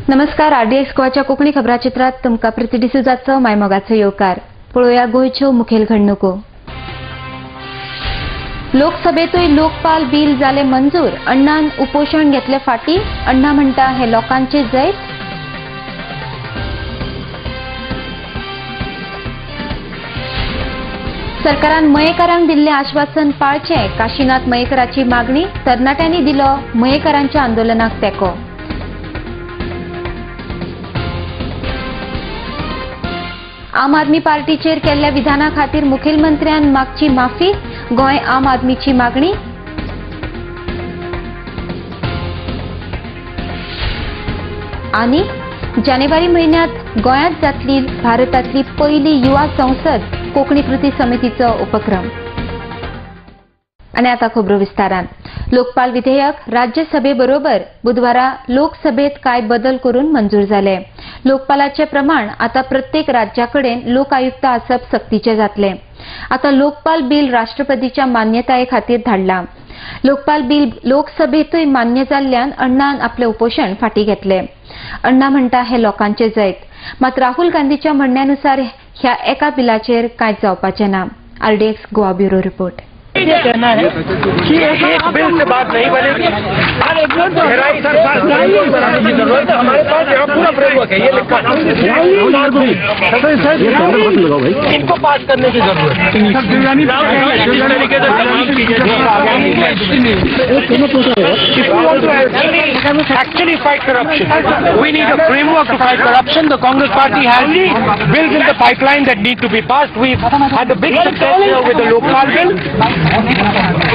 नमस्कार. आरडीएक्स गोवाच्या कोंकणी खबराचित्रात तुमकां प्रतिदिसूजाचो मायमोगाचो येवकार. पळोवया गोंयच्यो मुखेल घडणुको. लोकसभेतूय लोकपाल बिल जाले मंजूर. अण्णान उपोशण घेतले फाटी. अण्णा म्हणटा हे लोकांचे जैत. सरकारान मयेकारांक दिल्ले आश्वासन पाळचे. काशीनाथ मयेकराची मागणी. तरणाट्यांनी दिलो मयेकारांच्या आंदोलनाक तेंको. आम आदमी पार्टीचेर केल्ल्या विधाना खातीर मुखेलमंत्र्यान मागची माफी. गोंय आम आदमीची मागणी. आनी जानेवारी म्हयन्यांत गोंयांत जातली भारतांतली पयली युवा संसद. कोंकणी कृती समितीचो उपक्रम. आनी आतां खबरो विस्तारान. लोकपाल विधेयक राज्यसभेबरोबर बुधवारा लोकसभेत कांय बदल करून मंजूर जाले. लोकपालाचे प्रमाण आता प्रत्येक राज्याकडेन लोक आयुक्त आसप सक्तीचे जातले. आता लोकपाल बिल राष्ट्रपतीच्या मान्यताये खातीर धाडला. लोकपाल बिल लोकसभेतूय मान्य जाल्ल्यान अण्णान आपले उपोशण फाटी घेतले. अण्णा म्हणटा हे लोकांचे जैत. मात राहुल गांधीच्या म्हणण्यानुसार ह्या एका बिलाचेर कांयच जावपाचे ना. RDX Goa bureau report. ये कहना है कि एक बिल से बात नहीं बनेगी। गहराई सर बनाने की जरूरत है। हमारे पास यहाँ पूरा फ्रेमवर्क है, ये लिखा इनको पास करने की जरूरत है। Actually fight corruption. We need a framework to fight corruption. The Congress Party has bills in the pipeline that need to be passed. We've had a big success here with the Lokpal bill.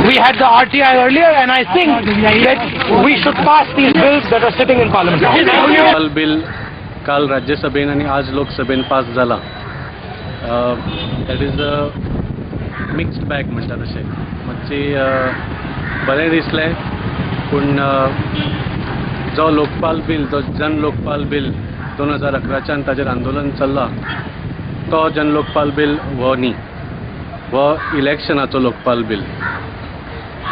We had the RTI earlier, and I think that we should pass these bills that are sitting in Parliament. Lokpal bill काल राज्यसभेन आणि आज लोकसभेन pass झाला. That is a mixed bag म्हणटा तशें. मातशे बरें दिसलें, पूण जो लोकपाल बिल, जो जन लोकपाल बिल 2011च्यान ताचेर आंदोलन चल्लां, तो जन लोकपाल बिल हो न्ही. हो इलेक्शनाचो लोकपाल बिल.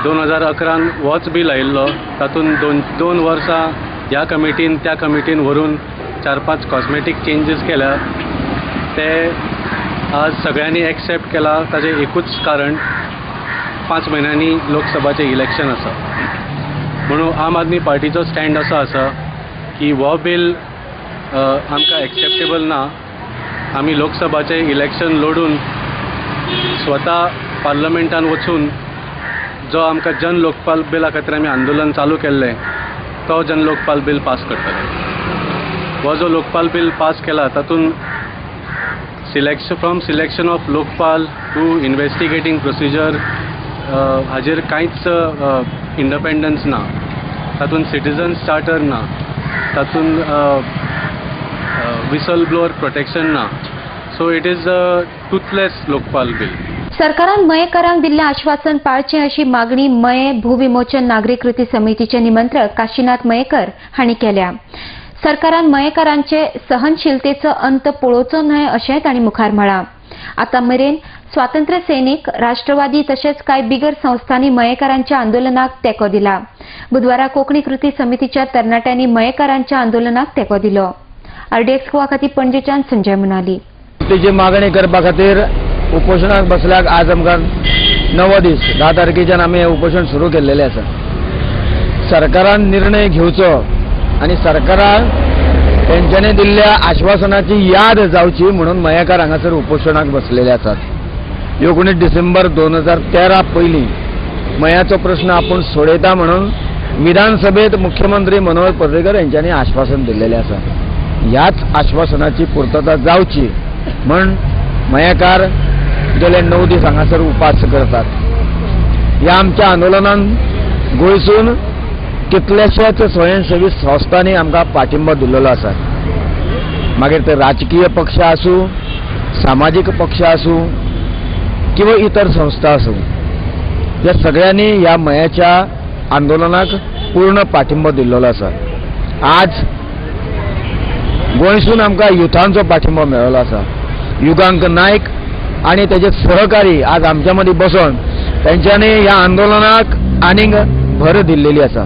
2011 होच बिल आयिल्लो. तातूंत दोन वर्सां ह्या कमिटीन त्या कमिटीन व्हरून 4-5 कॉस्मेटीक चेंजीस केल्या. ते आज सगळ्यांनी एक्सेप्ट केला. ताचें एकूच कारण 5 म्हयन्यांनी लोकसभाचें इलेक्शन आसा. म्हणून आम आदमी पार्टीचो स्टँड असो आसा की हो बिल आमकां एक्सेप्टेबल ना. आमी लोकसभाचें इलेक्शन लढून स्वता पार्लमेंटान वचून जो आमकां जन लोकपाल बिला खातीर आमी आंदोलन चालू केल्लें, तो जन लोकपाल बिल पास करतले. हो जो लोकपाल बिल पास केला तातूंत from selection of Lokpal to investigating procedure हाजेर कांयच इंडिपेंडन्स ना. तातूंत सिटिझन्स चार्टर ना. तातूंत विसल ब्लोअर प्रोटेक्शन ना. So it is a toothless Lokpal bill. सरकारान मयेकारांक दिल्लें आश्वासन पाळचें अशी मागणी मये भूविमोचन नागरी कृती समितीचे निमंत्रक काशीनाथ मयेकर हांणी केल्या. सरकारान मयेकारांचे सहनशीलतेचो अंत पळोवचो न्हय अशें तांणी मुखार म्हळां. आतां मेरेन स्वातंत्र्य सैनीक, राष्ट्रवादी तशेंच कांय बिगर संस्थांनी मयेकारांच्या आंदोलनाक तेंको दिला. बुधवारा कोंकणी कृती समितीच्या तरणाट्यांनी मयेकारांच्या आंदोलनाक तेंको दिलो. आरडीएक्स गोवा खातीर पणजेच्यान संजय मुनाली. तेजी मागणी करपा खातीर उपोशणाक बसल्याक आज आमकां 9 दीस 10 तारखेच्यान आमी उपोशण सुरू केल्लेलें आसा. सरकारान निर्णय घेवचो आनी सरकारान तेंच्यांनी दिल्ल्या आश्वासनाची याद जावची म्हणून मयेकार हांगासर उपोशणाक बसलेले आसात. 19 डिसेंबर 2013 पयलीं मयाचो प्रश्न आपूण सोडयता म्हणून विधानसभेत मुख्यमंत्री मनोहर पर्रीकर यांच्यांनी आश्वासन दिल्लेलें आसा. ह्याच आश्वासनाची पूर्तता जावची म्हण मयेकार गेले 9 दीस हांगासर उपास करतात. ह्या आमच्या आंदोलनान गोंयसून कितलेशेच स्वयंसेवी संस्थांनी आमकां पाठिंबो दिल्लो आसा. मागीर ते राजकीय पक्ष आसूं, सामाजीक पक्ष आसूं किंवा इतर संस्था आसूं, ह्या सगळ्यांनी ह्या मयाच्या आंदोलनाक पूर्ण पाठिंबो दिल्लो आसा. आज गोंयसून आमकां युथांचो पाठिंबो मेळ्ळो आसा. युगांक नायक आणि त्याचे सहकारी आज आमच्या मध्ये बसून त्यांच्यानी या आंदोलनाक आनीक भर दिल्लेली आसा.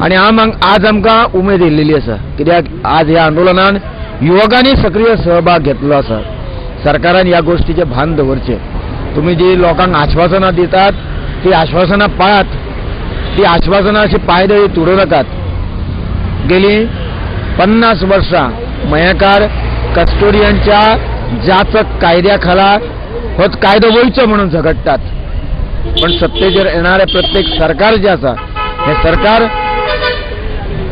आणि आज आमकां उमेद येयलेली आसा, कित्याक आज ह्या आंदोलनान युवकांनी सक्रिय सहभाग घेतलो आसा. सरकारान ह्या गोष्टीचे भान दवरचे. तुम्ही जी लोकांक आश्वासनां दितात ती आश्वासनां पाळात. ती आश्वासनां अशी पायदळी तुडू नाकात. गेली 50 वर्सां मयेकार कस्टोडियनच्या जाचक कायद्या खाला होच कायदो वयचो म्हणून झगडटात. पण सत्तेचेर येणारे प्रत्येक सरकार जे आसा हे सरकार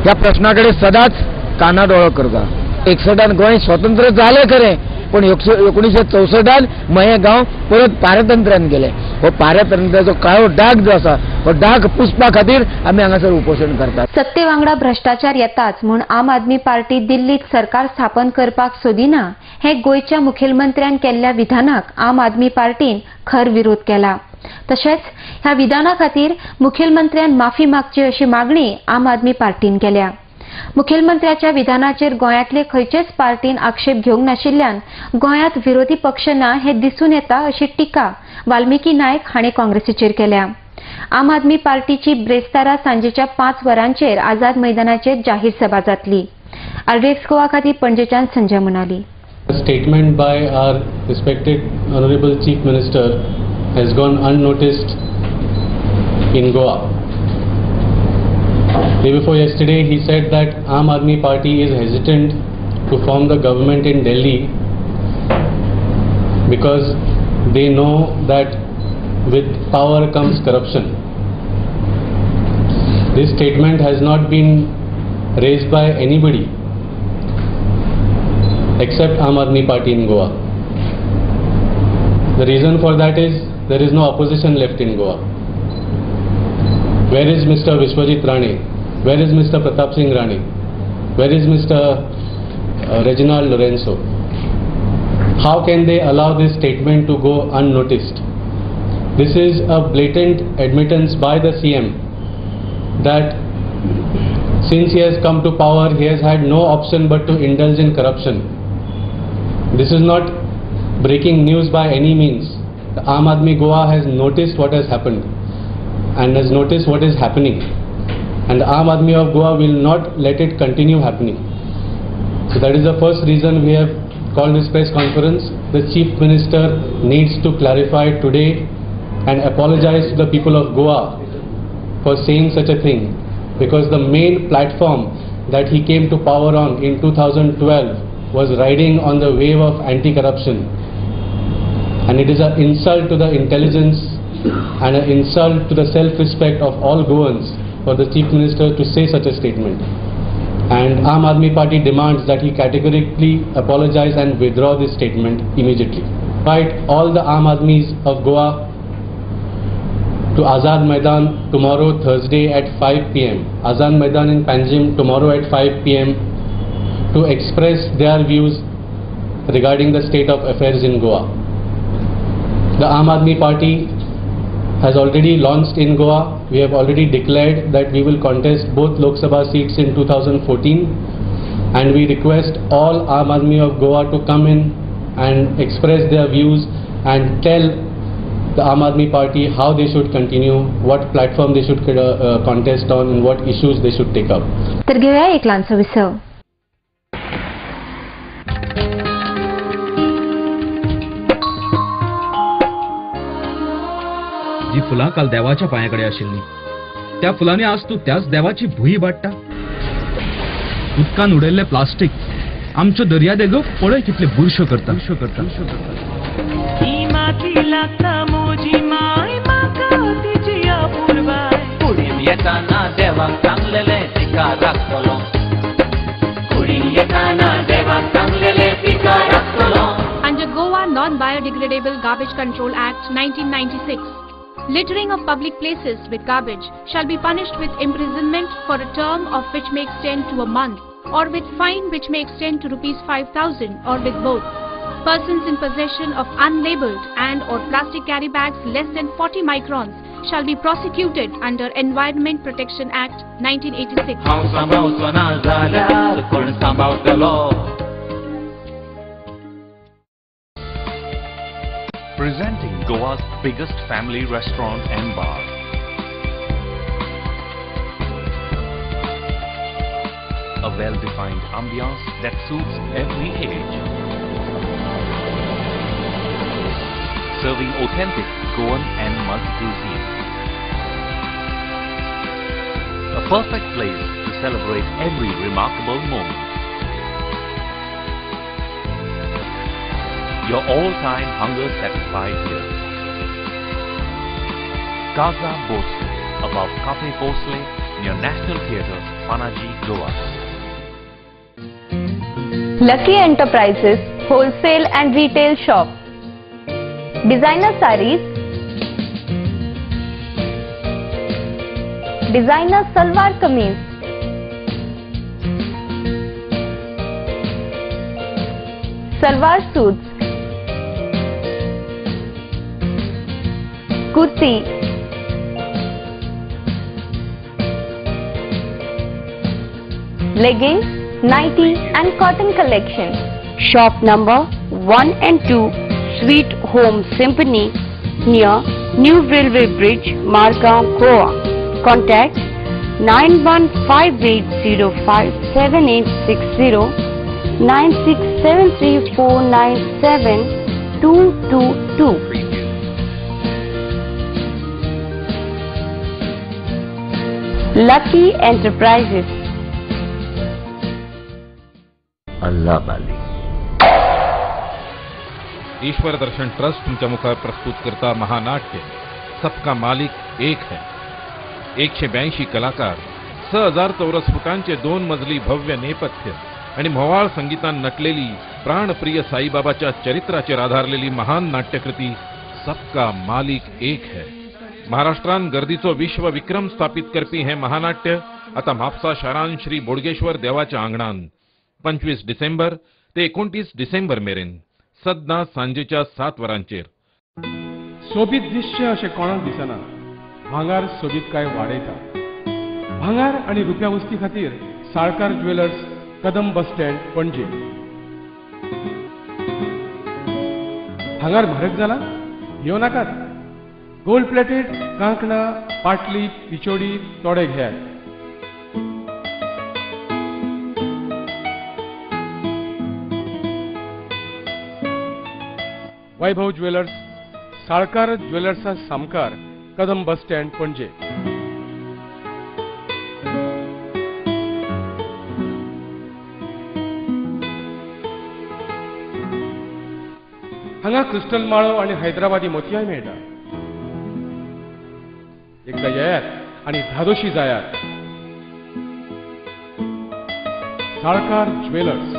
ह्या प्रश्नाकडे सदांच कानाडोळो करता. 61 गोंय स्वतंत्र जालें खरें, पण 1964 मयेगांव परत पारतंत्र्यान गेले. हो पारतंत्र्याचो काळो डाग जो आसा हो डाग पुसपा खातीर आमी हांगासर उपोशण करतात. सत्ते वांगडा भ्रष्टाचार येताच म्हूण आम आदमी पार्टी दिल्लीत सरकार स्थापन करपाक सोदिना हे गोंयच्या मुखेलमंत्र्यान केल्ल्या विधानाक आम आदमी पार्टीन खर विरोध केला. तशेंच ह्या विधाना खातीर मुखेलमंत्र्यान माफी मागची अशी मागणी आम आदमी पार्टीन केल्या. मुखेलमंत्र्याच्या विधानाचेर गोंयांतले खंयचेच पार्टीन आक्षेप घेवंक नाशिल्ल्यान गोंयांत विरोधी पक्ष ना हे दिसून येता अशी टिका वाल्मिकी नायक हाणें काँग्रेसीचेर केल्या. आम आदमी पार्टीची ब्रेस्तारा सांजेच्या 5 वरांचेर आझाद मैदानाचेर जाहीर सभा जातली. आरडीएक्स गोवा खातीर पणजेच्यान Sanjay Munali. Statement by our respected Honorable Chief Minister has gone unnoticed in Goa. Day before yesterday, he said that Aam Aadmi Party is hesitant to form the government in Delhi because they know that with power comes corruption. This statement has not been raised by anybody except Aam Aadmi Party in Goa. The reason for that is there is no opposition left in Goa. Where is Mr. Vishwajit Rane? Where is Mr. Pratap Singh Rane? Where is Mr. Reginald Lorenzo? How can they allow this statement to go unnoticed? This is a blatant admittance by the CM that since he has come to power, he has had no option but to indulge in corruption. This is not breaking news by any means. The Aam Aadmi Goa has noticed what has happened and has noticed what is happening. And the Aam Aadmi of Goa will not let it continue happening. So that is the first reason we have called this press conference. The Chief Minister needs to clarify today and apologize to the people of Goa for saying such a thing, because the main platform that he came to power on in 2012 was riding on the wave of anti-corruption, and it is an insult to the intelligence and an insult to the self-respect of all Goans for the Chief Minister to say such a statement. And Aam Aadmi Party demands that he categorically apologize and withdraw this statement immediately. Invite all the Aam Aadmis of Goa to Azad Maidan tomorrow Thursday at 5 p.m. Azad Maidan in Panjim tomorrow at 5 p.m. to express their views regarding the state of affairs in Goa. The Aam Aadmi Party has already launched in Goa. We have already declared that we will contest both Lok Sabha seats in 2014, and we request all Aam Aadmi of Goa to come in and express their views and tell the Aam Aadmi Party how they should continue, what platform they should contest on, and what issues they should take up. तर घेऊया एक लहानसा विसव. जी फुलां काल देवाच्या पांयाकडे आशिल्ली त्या फुलांनी आज तू त्याच देवाची भुई वाडटा. उदकान उडयल्ले प्लास्टीक आमच्यो दर्या देगो पळय कितले बुरश्यो करता. Under Goa Non-Biodegradable Garbage Control Act 1996, littering of public places with garbage shall be punished with imprisonment for a term of which may extend to a month, or with fine which may extend to ₹5,000, or with both. Persons in possession of unlabeled and or plastic carry bags less than 40 microns shall be prosecuted under Environment Protection Act 1986. Presenting Goa's biggest family restaurant and bar. well-defined ambience that suits every age. Serving authentic Goan and multi-cuisine. A perfect place to celebrate every remarkable moment. Your all-time hunger satisfied here. Casa Bosle, above Cafe Bosle, near National Theatre, Panaji, Goa. Lucky Enterprises Wholesale and Retail Shop. Designer sarees, designer salwar kameez, salwar suits, kurti, leggings, nighty and cotton collection. Shop number 1 and 2, Sweet Home Symphony, near New Railway Bridge, Margao, Goa. Contact 9158057860, 9673497222. Lucky Enterprises. Allah मालिक. ईश्वर दर्शन trust तुमच्या मुखार प्रस्तुत करता महानाट्य सबका मालिक एक है. 182 कलाकार, 6000 चौरस फुटांचे 2 मजली भव्य नेपथ्य आणि भवाळ संगीतान नटलेली प्राणप्रिय साईबाबाच्या चरित्राचेर आधारलेली महान नाट्यकृती सबका मालिक एक है. महाराष्ट्रान गर्दीचो विश्व विक्रम स्थापित करपी हे महानाट्य आता म्हापसा शारान श्री बोडगेश्वर देवाच्या आंगणान 25 डिसेंबर ते 29 डिसेंबर मेरेन सद्दां सांजेच्या 7 वरांचेर. सोबीत दिसचे अशें कोणाक दिसना. भांगार सोबीत काय वाडयता. भांगार आनी रुप्या वस्ती खातीर Salkar jewellers, Kadam bus stand, पणजे. भांगार म्हारग जाला? घेव नाकात. गोल्ड प्लेटेड कांकणां, पाटली, पिचोडी थोडे घेयात. वैभव ज्वेलर्स, साळकार ज्वेलर्सा सामकार, कदम बस स्टँड, पणजे. हांगा क्रिस्टल माळो आणि हैदराबादी मोतयाय मेळटा. एकदा येयात आणि धादोशी जायात. साळकार ज्वेलर्स.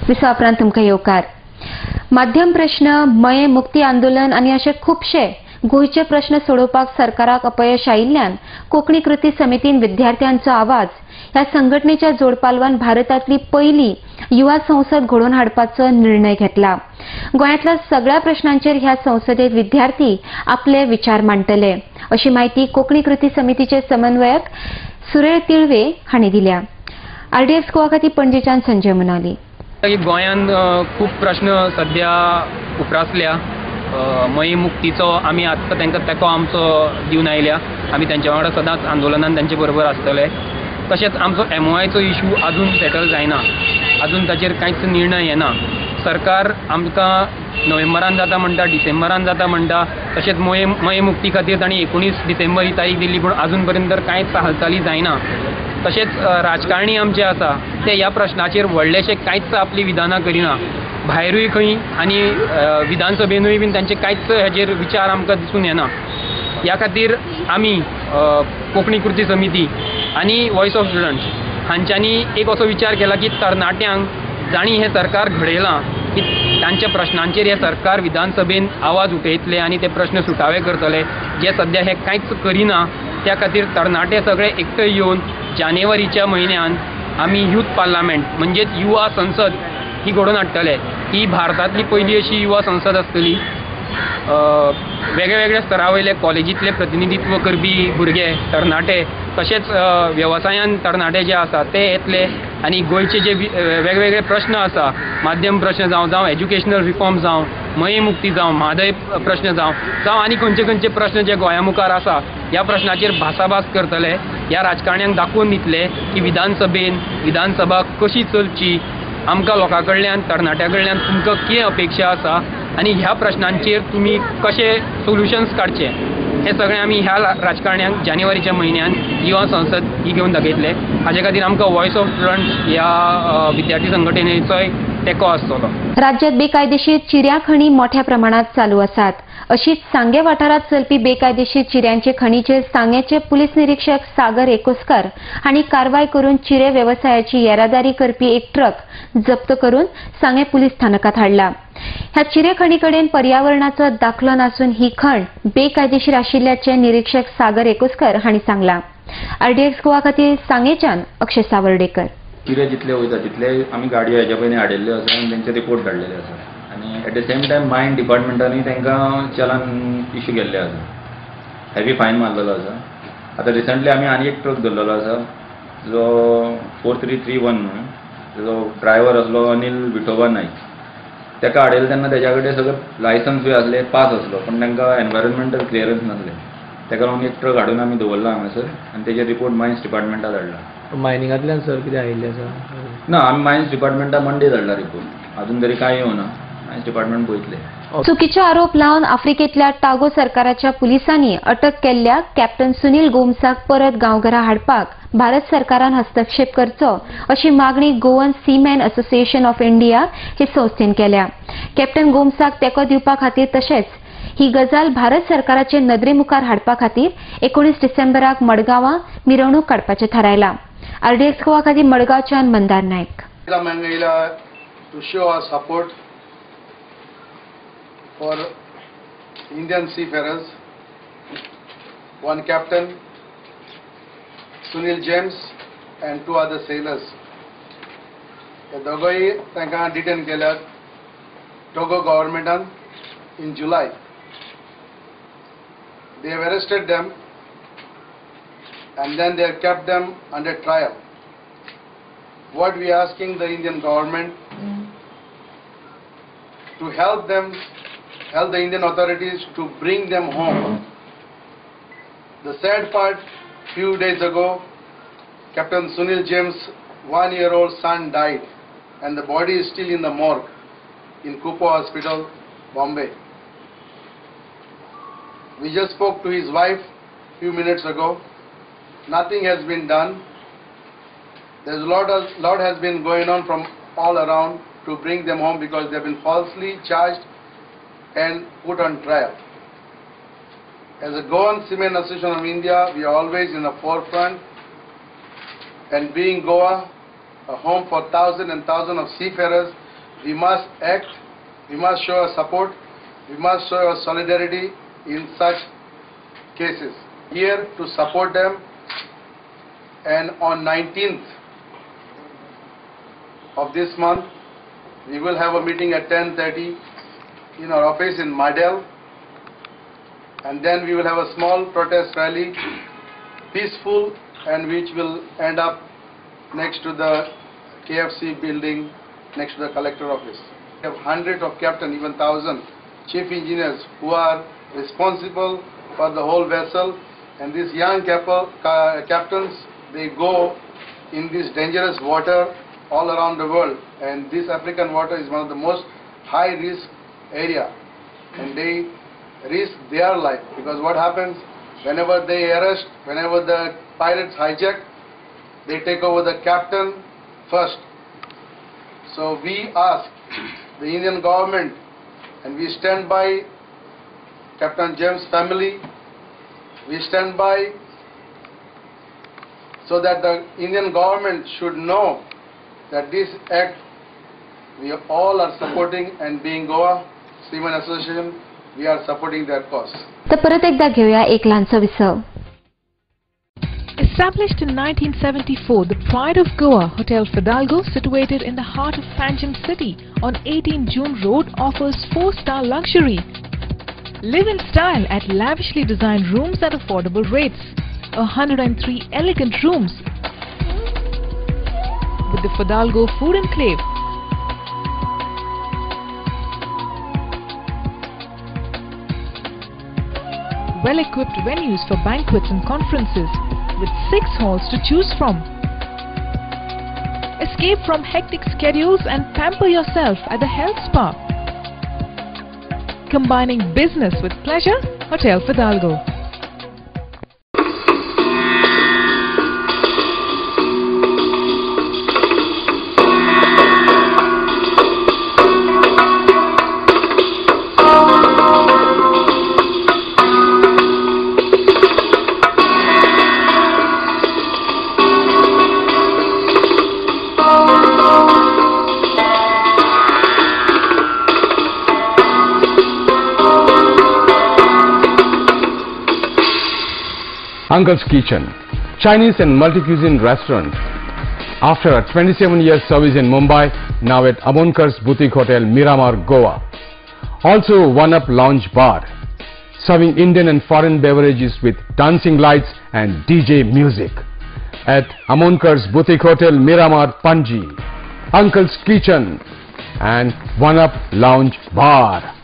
विसा उपरांत तुमकां येवकार. माध्यम प्रश्न, मये मुक्ती आंदोलन आनी अशे खुबशे गोंयचे प्रश्न सोडोवपाक सरकाराक अपयश आयिल्ल्यान कोंकणी कृती समितीन विद्यार्थ्यांचो आवाज ह्या संघटनेच्या जोडपालवान भारतांतली पहिली युवा संसद घडोवन हाडपाचो निर्णय घेतला. गोंयांतल्या सगळ्या प्रश्नांचेर ह्या संसदेत विद्यार्थी आपले विचार मांडटले अशी माहिती कोंकणी कृती समितीचे समन्वयक सुरेश तिळवे हांणी दिल्या. RDX गोवा खातीर पणजेच्यान संजय मुनाली. गोंयांत खूब प्रश्न सध्या उप्रासल्या. मयी मुक्तीचो आमी आत्तां तांकां तेंको आमचो दिवन आयल्या. आमी तांचे वांगडा सदांच आंदोलनान तांचे बरोबर आसतले. तशेंच आमचो MOIचो इशू अजून सेटल जायना. अजून ताचेर कांयच निर्णय येना. सरकार आमकां नोव्हेंबरान जाता म्हणटा, डिसेंबरान जाता म्हणटा. तशेंच मये मुक्ती खातीर तांणी 19 डिसेंबर ही तारीख दिल्ली, पूण अजून पर्यंत कांयच हालचाली जायना. तशेंच राजकारणी आमचे आसा ते ह्या प्रश्नाचेर व्हडलेशे कांयच आपली विधानां करिना. भायरूय खंय आनी विधानसभेनूय बीन तांचे कांयच हेजेर विचार आमकां दिसून येना. ह्या खातीर आमी कोंकणी कृती समिती आनी वॉयस ऑफ स्टुडंट्स हांच्यांनी एक असो विचार केला की तरणाट्यांक जाणी हे सरकार घडयलां की तांच्या प्रश्नांचेर हे सरकार विधानसभेन आवाज उठयतले आनी ते प्रश्न सुटावे करतले, जे सध्या हे कांयच करिना. त्या खातीर तरणाटे सगळे एकठांय येवन जानेवारीच्या म्हयन्यान आमी यूथ पार्लमेंट म्हणजेच युवा संसद ही घडोवन हाडटले. ही भारतांतली पहिली अशी युवा संसद आसतली. वेगवेगळ्या स्तरा वयले कॉलेजींतले प्रतिनिधित्व करपी भुरगे तरणाटे, तशेंच वेवसायान तरणाटे जे आसा ते येतले आनी गोंयचे जे वेगवेगळे प्रश्न आसा, माध्यम प्रश्न जावं एज्युकेशनल रिफॉर्म जावं, मयी मुक्ती जावं म्हादय प्रश्न जावं आनी खंयचे प्रश्न जे गोंया मुखार आसा ह्या प्रश्नाचेर भासाभास करतले, ह्या राजकारण्यांक दाखोवन दितले की विधानसभा कशी चलची, आमकां लोकां कडल्यान तरणाट्यां कडल्यान तुमकां कितें अपेक्षा आसा आनी ह्या प्रश्नांचेर तुमी कशे सोल्युशन्स काडचे हे सगळें आमी ह्या राजकारण्यांक जानेवारीच्या म्हयन्यान युवा संसद ही घेवन दाखयतले. हाजे खातीर आमकां वॉयस ऑफ स्टुडंट्स ह्या विद्यार्थी संघटनेचोय तेंको आसतलो. राज्यात बेकायदेशीर चिऱ्या खणी मोठ्या प्रमाणात चालू आसात. अशीच सांगे वाठारात चलपी बेकायदेशीर चिऱ्यांचे खणीचेर सांगेचे पुलीस निरीक्षक सागर एकोस्कर हांणी कारवाय करून चिरे व्यवसायाची येरादारी करपी एक ट्रक जप्त करून सांगे पुलीस स्थानकात हाडला. ह्या चिरे खणीकडेन पर्यावरणाचो दाखलो नासून ही खण बेकायदेशीर आशिल्ल्याचे निरीक्षक सागर एकोस्कर हांणी सांगला. RDX गोवा खातीर सांगेच्यान अक्षय सावर्डेकर. चिरे जितले वयता तितले आमी गाडयो हेच्या पयलीं हाडिल्ल्यो आसा आनी तेंचे रिपोर्ट धाडलेले आसा आनी एट द सेम टायम मायन डिपार्टमेंटांनी तांकां चलान इश्यू केल्ले आसा, हेवी फायन मारलेलो आसा. आतां रिसंटली आमी आनी एक ट्रक धरलेलो आसा जो 4331 जो ड्रायव्हर आसलो अनिल विठोबा नायक. ताका हाडयलो तेन्ना तेच्या कडेन सगळें लायसन्सूय आसले, पास आसलो, पण तांकां एनवायरमेंटल क्लियरन्स नासले. ताका लागून एक ट्रक हाडून आमी दवरला हांगासर आनी तेजे रिपोर्ट मायन्स डिपार्टमेंटाक धाडला. मायनिंगांतल्यान सर कितें आयिल्लें आसा? ना, आमी मायन्स डिपार्टमेंटाक मंडे धाडला रिपोर्ट. अजून तरी कांय येवना, मायन्स डिपार्टमेंट पळयतले. चुकीचे आरोप लावन आफ्रिकेतल्या टागो सरकाराच्या पुलिसांनी अटक केल्ल्या कॅप्टन सुनील गोमसाक परत गांवघरा हाडपाक भारत सरकारान हस्तक्षेप करचो अशी मागणी गोवन सीमॅन असोसिएशन ऑफ इंडिया हे संस्थेन केल्या. कॅप्टन गोमसाक तेंको दिवपा खातीर तशेंच ही गजाल भारत सरकाराचे नदरे मुखार हाडपा खातीर 19 डिसेंबराक मडगांवां मिरवणूक काडपाचें थारायलां. RDX गोवा खातीर मडगांवच्यान मंदार नायक. To show our support for Indian seafarers, one captain, Sunil James, and 2 other sailors. The दोगोय तांकां डिटेन केल्यात Togo गव्हर्मेंटान in July. They have arrested them and then they have kept them under trial. What we are asking the Indian government to help the Indian authorities to bring them home. The sad part, few days ago, Captain Sunil James' 1-year-old son died and the body is still in the morgue in Kupo Hospital, Bombay. We just spoke to his wife few minutes ago. Nothing has been done. There's a lot has been going on from all around to bring them home because they've been falsely charged and put on trial. As a Goan Seamen Association of India, we are always in the forefront, and being Goa, a home for thousands and thousands of seafarers, we must act, we must show our support, we must show our solidarity in such cases. Here to support them, and on 19th of this month, we will have a meeting at 10:30 in our office in Madel, and then we will have a small protest rally, peaceful, and which will end up next to the KFC building, next to the collector office. We have hundreds of captains, even 1,000 chief engineers who are responsible for the whole vessel, and these young captains, they go in this dangerous water all around the world, and this African water is one of the most high risk area, and they risk their life because what happens whenever they arrest, whenever the pirates hijack, they take over the captain first. So we ask the Indian government, and we stand by Captain James' family, we stand by so that the Indian government should know that this act we all are supporting, and being Goa Seamen Association, we are supporting their cause. तर परत एकदा घेऊया एक लहानसा विसव. Established in 1974, the Pride of Goa, Hotel Fidalgo, situated in the heart of Panjim city on 18 June Road, offers 4-star luxury. Live in style at lavishly designed rooms at affordable rates. 103 elegant rooms with the Fidalgo Food Enclave. well-equipped venues for banquets and conferences, with 6 halls to choose from. Escape from hectic schedules and pamper yourself at the health spa. Combining business with pleasure, Hotel Fidalgo. Uncle's Kitchen, Chinese and multi-cuisine restaurant. After a 27-year service in Mumbai, now at Amonkar's Boutique Hotel, Miramar, Goa. Also One Up Lounge Bar, serving Indian and foreign beverages with dancing lights and DJ music. At Amonkar's Boutique Hotel, Miramar, Panji. Uncle's Kitchen and One Up Lounge Bar.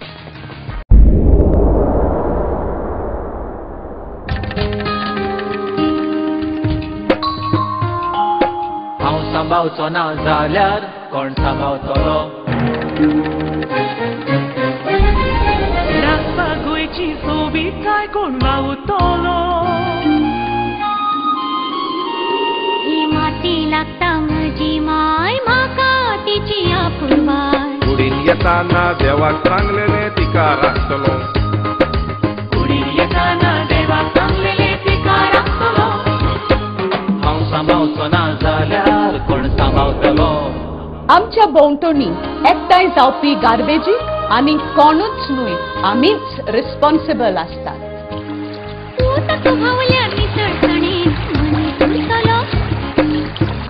सांबावचो ना जाल्यार कोण सांबावतलो राखपा गोंयची सोबीतकाय कोण वावुरतलो ही माती लागता म्हजी माय म्हाका तिची आपुरबाय कुडीन येताना देवाक सांगलेले तिका राखतलो कुडीन येताना देवाक सांगलेले तिका राखतलो हांव सांबावचो ना जाल्यार कोण सांबावतलो आमच्या बोंटोनी एकठांय जावपी गार्बेजीक आमी कोणूच न्हय आमीच रिस्पॉन्सिबल आसतात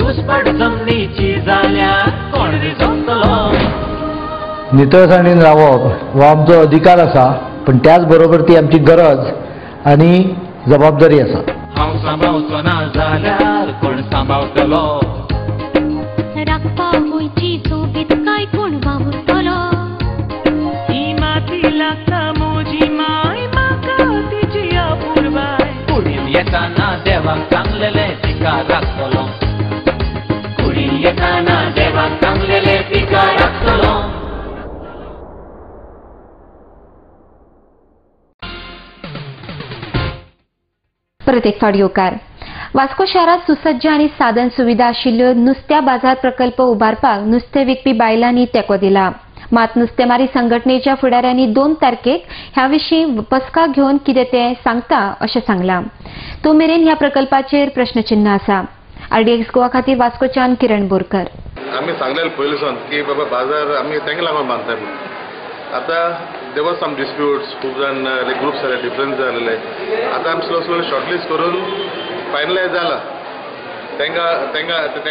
घुसपट जमनीची जाल्यार कोण रिजवतलो नितळसाणीन रावप हो आमचो अधिकार आसा पण त्याच बरोबर ती आमची गरज आनी जबाबदारी आसा हांव सांबावचो ना जाल्यार कोण सांबावतलो राखपा गोंयची सोबीतकाय कोण वावुरतलो ही माती लागता म्हजी माय म्हाका तिची आपुरबाय कुडीन येताना देवाक सांगलेले तिका राखतलो कुडीन येताना देवाक सांगलेले तिका राखतलो परत एक फावट येवकार. वास्को शारात सुसज्ज आणि साधन सुविधा आशिल्ल्यो नुस्त्या बाजार प्रकल्प उबारपाक नुस्तें विकपी बायलांनी तेंको दिला. मात नुस्तेमारी संघटनेच्या फुडाऱ्यांनी 2 तारखेक ह्या विशीं बसका घेवन कितें तें सांगता अशें सांगलां. तो मेरेन ह्या प्रकल्पाचेर प्रश्नचिन्ह आसा. RDX गोवा खातीर वास्कोच्यान किरण बोरकर. आम्ही सांगलेलें पयलींसून की बाबा बाजार आमी तेंका लागून बांदताय म्हणून. आतां देर वर सम डिस्प्यूट्स खूब जाण ग्रुप्स जाले डिफरन्स जालेले. आतां आमी स्लो शॉर्टलिस्ट करून फायनलायज जाला. तेंका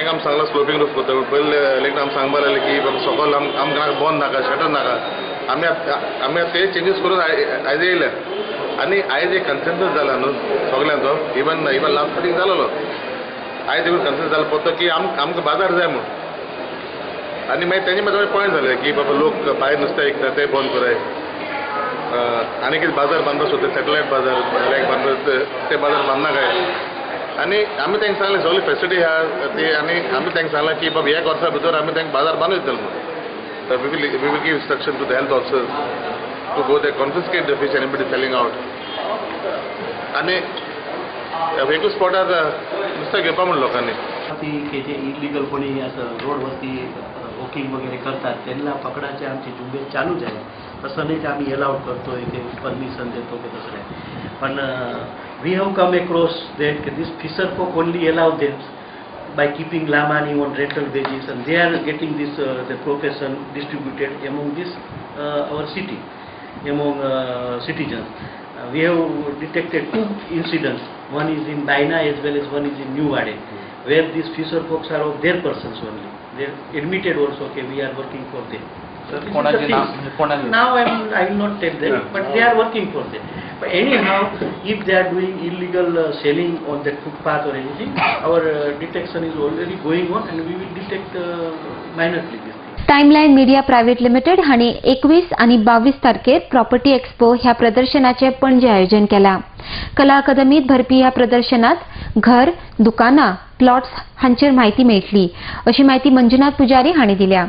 आमी सांगला स्लोपिंग रूफ करता. पयले लेगीत आमी सांगपा लागले की बाबा सकयल आमकां बंद नाका शटर नाका. आमी ते चेंजीस करून आयज येयले आनी आयज एक कन्सेन्सस जाला न्हू सगल्यांचो. इवन लास्ट मिटींग जालोलो. आयज एक कन्सेन्स जाला पडतो की आमकां बाजार जाय म्हणून. आनी मागीर तेंचे मागीर पॉयंट जाले की बाबा लोक भायर नुस्तें विकता ते बंद कराय. आनी कितें बाजार बांदता सोदता सॅटेलायट बाजार ते बाजार बांदना काय. आनी आमी तांकां सांगलें सगळी फॅसिलिटी आहा ती आनी आमी तांकां सांगलां की बाबा 1 वर्सा भितर आमी तांकां बाजार बांदून दितले म्हणून. तर we will give instruction to the health officers to go they confiscate the fish anybody selling out. आनी वेगळ्या स्पॉटार नुस्तें घेवपा म्हण लोकांनी. के जे इलिगल कोणी असं रोड वरती वॉकिंग वगैरे करतात त्यांना पकडायचे आमची झुंबेश चालूच आहे. तसं नाही की आम्ही अलाउड करतोय ते परमिशन देतो की तसं नाही. पण we have come across that this fisher folk only allow them by keeping lamani on rental wages and they are getting this the profession distributed among this our city, among citizens. We have detected 2 incidents. One is in Daina as well as one is in New Wade, where these fisher folks are of their persons only. They admitted also okay we are working for them. So now I will not tell them, but they are working for them. But anyhow, if they are doing illegal selling on the footpath or anything, our detection is already going on, and we will detect minorly this thing. Timeline media private limited हांणी 21 आनी 22 तारखेर property expo ह्या प्रदर्शनाचे पणजे आयोजन केला. कला अकादमीत भरपी ह्या प्रदर्शनात घर, दुकानां, प्लॉट्स हांचेर माहिती मेळटली अशी माहिती मंजुनाथ पुजारी हांणी दिल्या.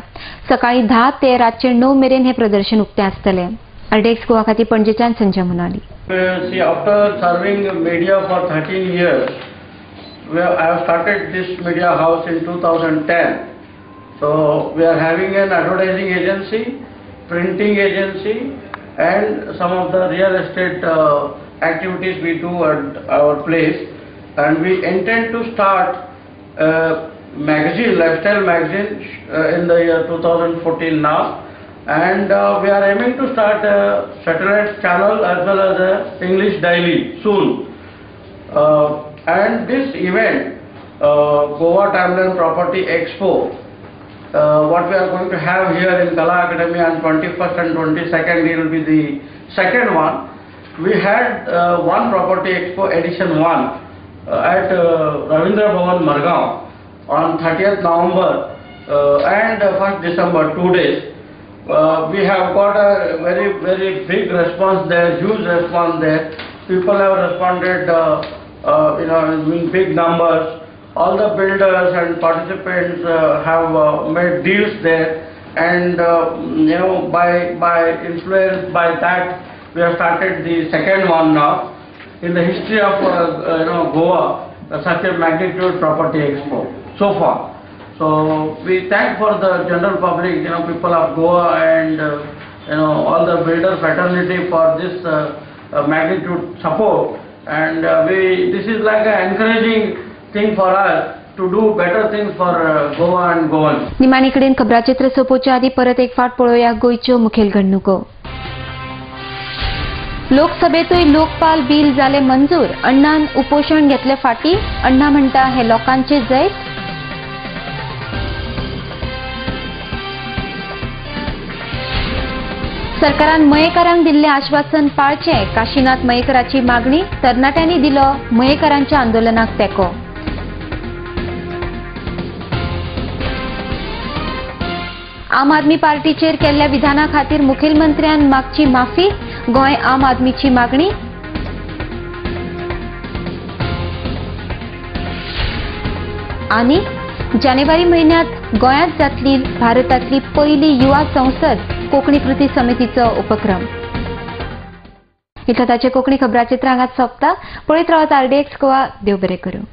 सकाळी 10 ते रातचे 9 मेरेन हे प्रदर्शन उक्तें आसतलें. RDX गोवा खातीर पणजेच्यान Sanjay Munali. See, after serving media for 13 years, I have started this media house in 2010. So we are having an advertising agency, printing agency, and some of the real estate activities we do at our place. And we intend to start a magazine, lifestyle magazine, in the year 2014 now. And we are aiming to start a satellite channel as well as a English daily soon. And this event, Goa Timeline Property Expo, what we are going to have here in Kala Academy on 21st and 22nd, it will be the second one. We had one Property Expo edition 1 at Ravindra Bhavan, Margao on 30th November and 1st December, 2 days. We have got a very big response there, huge response there. People have responded in big numbers. All the builders and participants have made deals there, and by influence by that we have started the second one now in the history of Goa, such a magnitude property expo so far. So we thank for the general public, people of Goa and all the builder fraternity for this magnitude support, and this is like an encouraging thing for us to do better things for Goa and Goans. निमाणी कडेन खबराचित्र सोंपोवच्या आदी परत एक फावट पळोवया गोंयच्यो मुखेल घडणुको. लोकसभेतूय लोकपाल बिल जाले मंजूर. अण्णान उपोशण घेतले फाटी. अण्णा म्हणटा हे लोकांचे जैत. सरकारान मयेकारांक दिल्ले आश्वासन पाळचें. काशीनाथ मयेकराची मागणी. तरणाट्यांनी दिलो मयेकारांच्या आंदोलनाक तेंको. आम आदमी पार्टीचेर केल्ल्या विधाना खातीर मुखेलमंत्र्यान मागची माफी. गोंय आम आदमीची मागणी. आनी जानेवारी म्हयन्यांत गोंयांत जातली भारतांतली पयली युवा संसद. कोंकणी कृती समितीचो उपक्रम. इतलो ताचे कोंकणी खबराचित्र हांगाच सोंपता. पळयत रावात RDX गोवा. देव बरें करूं.